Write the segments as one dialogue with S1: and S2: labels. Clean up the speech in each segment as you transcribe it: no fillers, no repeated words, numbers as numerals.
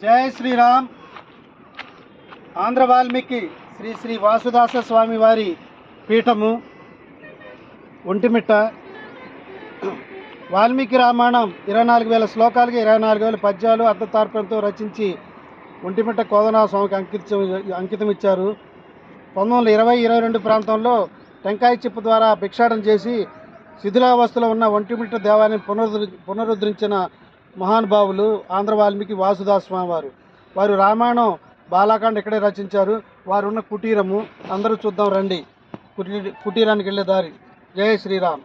S1: జై శ్రీరామ్. ఆంధ్ర వాల్మీకి శ్రీ శ్రీ వాసుదాస స్వామి వారి పీఠము ఒంటిమిట్ట. వాల్మీకి రామాయణం 24,000 శ్లోకాలకి 24,000 పద్యాలు అర్ధతార్పణతో రచించి ఒంటిమిట్ట కోదనా స్వామికి అంకితం ఇచ్చారు. 1920-22 ప్రాంతంలో టెంకాయ చిప్ప ద్వారా భిక్షాటన చేసి శిథిలావస్థలో ఉన్న ఒంటిమిట్ట దేవాలయాన్ని పునరుద్ధరించిన మహానుభావులు ఆంధ్ర వాల్మీకి వాసుదాస్ స్వామి వారు. వారు రామాయణం బాలాకాండ ఇక్కడే రచించారు. వారు ఉన్న కుటీరము అందరూ చూద్దాం రండి. కుటీరానికి వెళ్ళే దారి. జై శ్రీరామ్.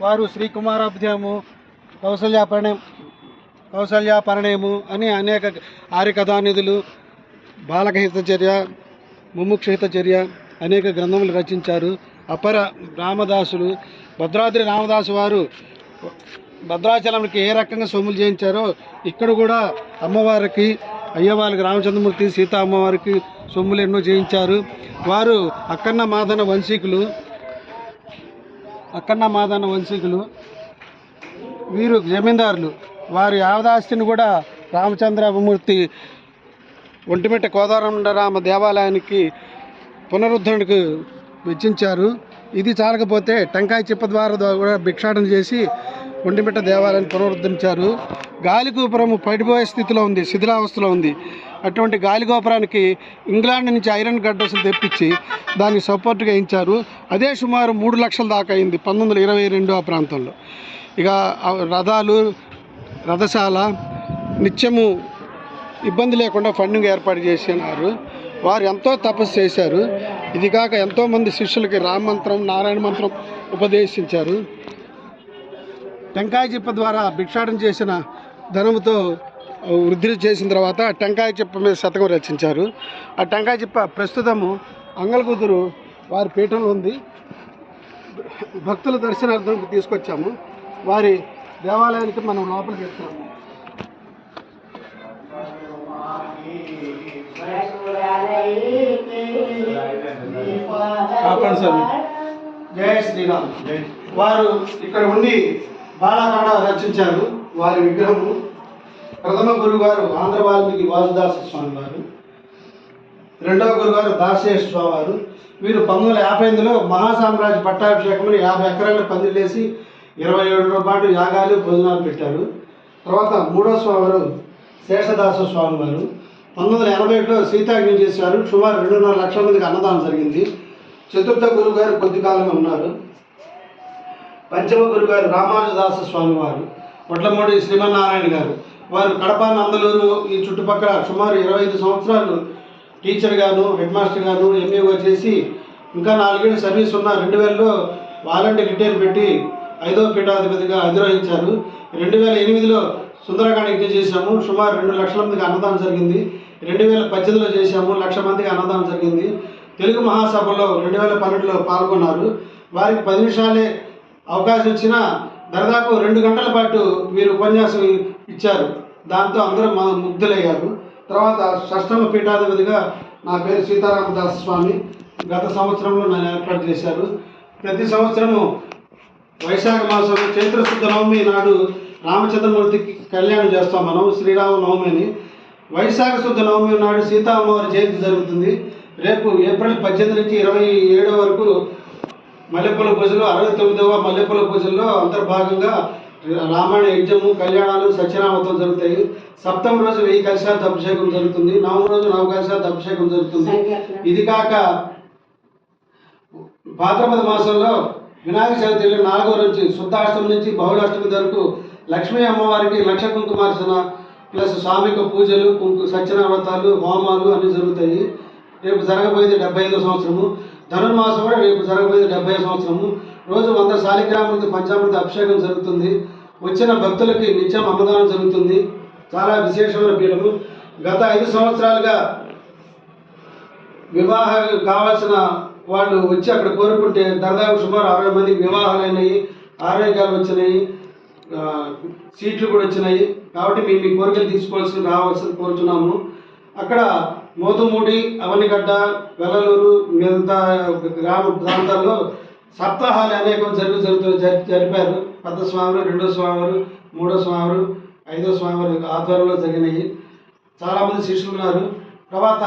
S1: వారు శ్రీకుమారాభ్యాము, కౌసల్యాపరణయము అని అనేక ఆర్యకథానిధులు, బాలకహితచర్య, ముముక్షహితచర్య అనేక గ్రంథములు రచించారు. అపర రామదాసులు, భద్రాద్రి రామదాసు వారు భద్రాచలంకి ఏ రకంగా సొమ్ములు చేయించారో ఇక్కడ కూడా అమ్మవారికి, అయ్యవారికి, రామచంద్రమూర్తి, సీతా అమ్మవారికి సొమ్ములు ఎన్నో చేయించారు. వారు అక్కన్న మాదన వంశీకులు. వీరు జమీందారులు. వారి యావదాస్తిని కూడా రామచంద్రమూర్తి ఒంటిమిట్ట కోదండరామ దేవాలయానికి పునరుద్ధరణకు వెచ్చించారు. ఇది చాలకపోతే టెంకాయ చిప్ప ద్వారా కూడా భిక్షాటన చేసి ఒంటిమిట్ట దేవాలయాన్ని పునరుద్ధరించారు. గాలిగోపురం పడిపోయే స్థితిలో ఉంది, శిథిలావస్థలో ఉంది. అటువంటి గాలిగోపురానికి ఇంగ్లాండ్ నుంచి ఐరన్ గడ్డసులు తెప్పించి దాన్ని సపోర్ట్గా ఇచ్చారు. అదే సుమారు 3 లక్షల దాకా అయింది 1922 ఆ ప్రాంతంలో. ఇక రథాలు, రథశాల నిత్యము ఇబ్బంది లేకుండా ఫండింగ్ ఏర్పాటు చేసినారు. వారు ఎంతో తపస్సు చేశారు. ఇది కాక ఎంతోమంది శిష్యులకి రామ మంత్రం, నారాయణ మంత్రం ఉపదేశించారు. టెంకాయ చిప్ప ద్వారా భిక్షాటన చేసిన ధనముతో వృద్ధి చేసిన తర్వాత టెంకాయ చిప్ప మీద శతకం రచించారు. ఆ టెంకాయ చిప్ప ప్రస్తుతము అంగలకుదురు వారి పీఠంలో ఉంది. భక్తుల దర్శనార్థంకి తీసుకొచ్చాము. వారి దేవాలయానికి మనం లోపలికి వెళ్తాము. జై శ్రీరామ్. వారు ఇక్కడ ఉండి బాలాకాండ రచించారు. వారి విగ్రహము ప్రథమ గురుగారు ఆంధ్ర వాల్మీకి వాసుదాస స్వామి వారు, రెండవ గురుగారు దాసేశ్వర స్వామి వారు. వీరు 1958లో మహాసామ్రాజ్య పట్టాభిషేకమని 50 ఎకరాల పందిలేసి 27 రోజుల పాటు యాగాలు, భోజనాలు పెట్టారు. తర్వాత మూడవ స్వామి వారు శేషదాస స్వామి వారు 1981లో సీతాగ్ని చేశారు. సుమారు 2.5 లక్షల మందికి అన్నదానం జరిగింది. చతుర్థ గురువు గారు కొద్ది కాలమే ఉన్నారు. పంచమ గురువు గారు రామానుజదాస స్వామి వారు, వడ్లమూడి శ్రీమన్నారాయణ గారు. వారు కడప, నందలూరు ఈ చుట్టుపక్కల సుమారు 25 సంవత్సరాలు టీచర్ గాను, హెడ్ మాస్టర్ గాను, ఎంఏఓ చేసి ఇంకా 4 ఏళ్ళు సర్వీస్ ఉన్న 2000లో వాలంటీర్ రిటైర్ పెట్టి 5వ పీఠాధిపతిగా అధిరోహించారు. 2008లో సుందరకాండ యజ్ఞం చేశాము. సుమారు 2 లక్షల మందికి అన్నదానం జరిగింది. 2018లో చేశాము, 1 లక్ష మందికి అన్నదానం జరిగింది. తెలుగు మహాసభలో 2012లో పాల్గొన్నారు. వారికి 10 నిమిషాలే అవకాశం ఇచ్చినా దాదాపు 2 గంటల పాటు వీరు ఉపన్యాసం ఇచ్చారు. దాంతో అందరూ ముగ్ధులయ్యారు. తర్వాత షష్టమ పీఠాధిపతిగా నా పేరు సీతారామదాస్ స్వామి గత సంవత్సరంలో నన్ను ఏర్పాటు చేశారు. ప్రతి సంవత్సరము వైశాఖ మాసం చైత్రశుద్ధ నవమి నాడు రామచంద్రమూర్తికి కళ్యాణం చేస్తాం మనం, శ్రీరామ నవమి అని. వైశాఖ శుద్ధ నవమి నాడు సీతా అమ్మవారి జయంతి జరుగుతుంది. రేపు ఏప్రిల్ 18 నుంచి 27 వరకు మల్లెపూల పూజలు, 69వ మల్లెపూల పూజల్లో అంతర్భాగంగా రామాయణ యజ్ఞము, కళ్యాణాలు, సత్యనామతం జరుగుతాయి. సప్తమ రోజు 1000 కలశాలతో అభిషేకం జరుగుతుంది. నవమ రోజు 9 కలశాలతో అభిషేకం జరుగుతుంది. ఇది కాక భాద్రపద మాసంలో వినాయక చవితి 4వ రోజు శుద్ధాష్టమి నుంచి బహుళాష్టమి వరకు లక్ష్మీ అమ్మవారికి లక్ష కుంకుమార్చన ప్లస్ స్వామిక పూజలు, సత్యనామతాలు, హోమాలు అన్నీ జరుగుతాయి. రేపు జరగబోయేది 75వ సంవత్సరము. ధనుర్మాసం కూడా రేపు జరగబోయేది 70వ సంవత్సరము. రోజు 100 శాలిగ్రాములతో పంచామృత అభిషేకం జరుగుతుంది. వచ్చిన భక్తులకి నిత్యం అన్నదానం జరుగుతుంది. చాలా విశేషమైన పీఠము. గత 5 సంవత్సరాలుగా వివాహం కావాల్సిన వాళ్ళు వచ్చి అక్కడ కోరుకుంటే దాదాపు సుమారు 60 మందికి వివాహాలు అయినాయి, ఆరోగ్యాలు వచ్చినాయి, సీట్లు కూడా వచ్చినాయి. కాబట్టి మేము మీ కోరికలు రావాల్సింది కోరుతున్నాము. అక్కడ మోతుమూడి, అవనిగడ్డ, వెల్లలూరు మిగతా గ్రామ ప్రాంతాల్లో సప్తాహాలు అనేకం జరిపారు. పెద్ద స్వామివారు, రెండో స్వామివారు, మూడో స్వామివారు, 5వ స్వామివారి ఆధ్వర్యంలో జరిగినాయి. చాలామంది శిష్యులు ఉన్నారు. తర్వాత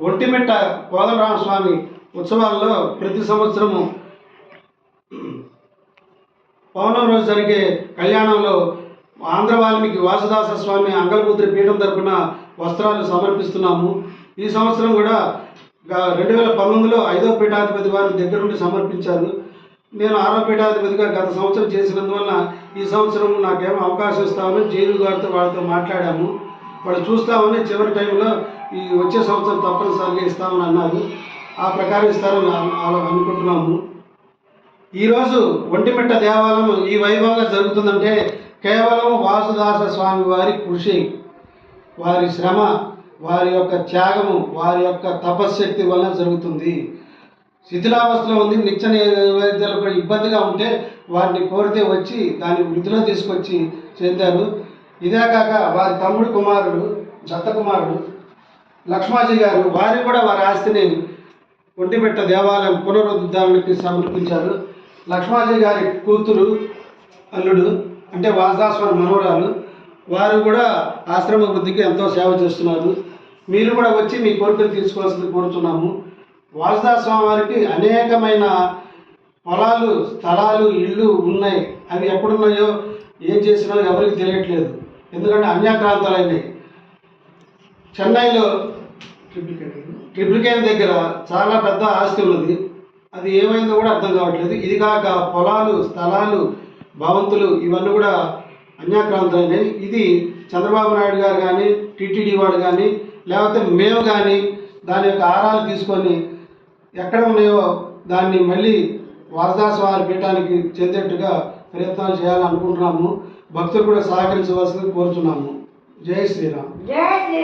S1: ఒంటిమిట్ట కోదండరామస్వామి ఉత్సవాల్లో ప్రతి సంవత్సరము పౌర్ణమి రోజు జరిగే కళ్యాణంలో ఆంధ్ర వాల్మీకి వాసుదాస స్వామి అంగళపూత్రి పీఠం తరపున వస్త్రాలు సమర్పిస్తున్నాము. ఈ సంవత్సరం కూడా 2019లో 5వ పీఠాధిపతి వారి దగ్గర నుండి సమర్పించారు. నేను 6వ పీఠాధిపతిగా గత సంవత్సరం చేసినందువల్ల ఈ సంవత్సరం నాకేమో అవకాశం ఇస్తామని జేవి గారితో వాళ్ళతో మాట్లాడాము. వాళ్ళు చూస్తామని చివరి టైంలో ఈ వచ్చే సంవత్సరం తప్పనిసరిగా ఇస్తామని అన్నారు. ఆ ప్రకారం ఇస్తారని అనుకుంటున్నాము. ఈరోజు ఒంటిమిట్ట దేవాలయం ఈ వైభవంగా జరుగుతుందంటే కేవలం వాసుదాస స్వామి వారి కృషి, వారి శ్రమ, వారి యొక్క త్యాగము, వారి యొక్క తపశ్శక్తి వల్ల జరుగుతుంది. శిథిలావస్థలో ఉంది, నిత్య నైవేద్యాలకు ఇబ్బందిగా ఉంటే వారిని కోరితే వచ్చి దాన్ని వృద్ధిలో తీసుకొచ్చి చెందారు. ఇదే కాక వారి తమ్ముడు కుమారుడు దత్త కుమారుడు లక్ష్మాజీ గారు వారు కూడా వారి ఆస్తిని ఒంటిమిట్ట దేవాలయం పునరుద్ధరణకి సమర్పించారు. లక్ష్మాజీ గారి కూతురు అల్లుడు అంటే వాసుదాస్వామి మనవరాలు వారు కూడా ఆశ్రమ వృద్ధికి ఎంతో సేవ చేస్తున్నారు. మీరు కూడా వచ్చి మీ కోరికలు తీసుకోవాల్సింది కోరుతున్నాము. వాసుదాస్వామి వారికి అనేకమైన పొలాలు, స్థలాలు, ఇళ్ళు ఉన్నాయి. అవి ఎక్కడున్నాయో ఏం చేసినా ఎవరికి తెలియట్లేదు. ఎందుకంటే అన్యాక్రాంతాలు అయినాయి. చెన్నైలో ట్రిప్లికేన్ దగ్గర చాలా పెద్ద ఆస్తి ఉన్నది. అది ఏమైందో కూడా అర్థం కావట్లేదు. ఇది కాక పొలాలు, స్థలాలు, భవంతులు ఇవన్నీ కూడా అన్యాక్రాంతమైనవి. ఇది చంద్రబాబు నాయుడు గారు కానీ, టీటీడీ వాడు కానీ, లేకపోతే మేము కానీ దాని యొక్క ఆరాలు తీసుకొని ఎక్కడ ఉన్నాయో దాన్ని మళ్ళీ వాసుదాస్వామి పీఠానికి చెందేట్టుగా ప్రయత్నాలు చేయాలనుకుంటున్నాము. భక్తులు కూడా సహకరించవలసింది కోరుతున్నాము. జై శ్రీరామ్.